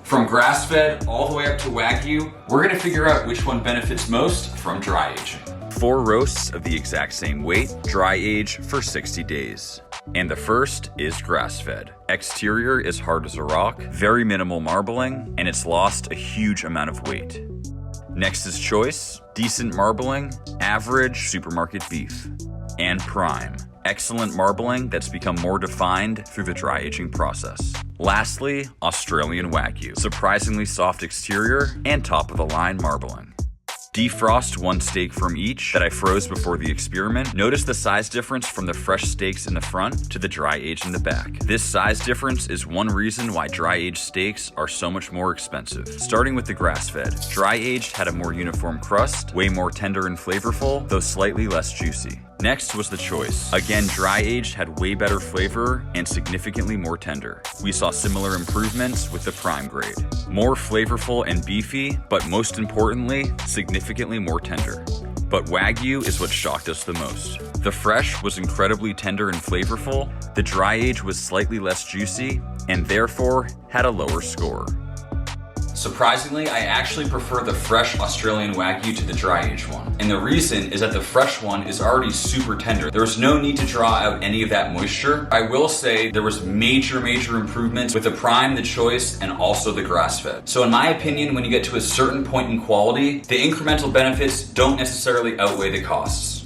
From grass-fed all the way up to Wagyu, we're gonna figure out which one benefits most from dry aging. 4 roasts of the exact same weight, dry age for 60 days. And the first is grass-fed. Exterior is hard as a rock, very minimal marbling, and it's lost a huge amount of weight. Next is choice, decent marbling, average supermarket beef. And prime, excellent marbling that's become more defined through the dry aging process. Lastly, Australian Wagyu, surprisingly soft exterior and top of the line marbling. Defrost 1 steak from each that I froze before the experiment. Notice the size difference from the fresh steaks in the front to the dry aged in the back. This size difference is one reason why dry aged steaks are so much more expensive. Starting with the grass-fed, dry aged had a more uniform crust, way more tender and flavorful, though slightly less juicy. Next was the choice. Again, dry aged had way better flavor and significantly more tender. We saw similar improvements with the prime grade. More flavorful and beefy, but most importantly, significantly more tender. But Wagyu is what shocked us the most. The fresh was incredibly tender and flavorful, the dry age was slightly less juicy, and therefore had a lower score. Surprisingly, I actually prefer the fresh Australian Wagyu to the dry aged one. And the reason is that the fresh one is already super tender. There was no need to draw out any of that moisture. I will say there was major improvements with the prime, the choice, and also the grass-fed. So in my opinion, when you get to a certain point in quality, the incremental benefits don't necessarily outweigh the costs.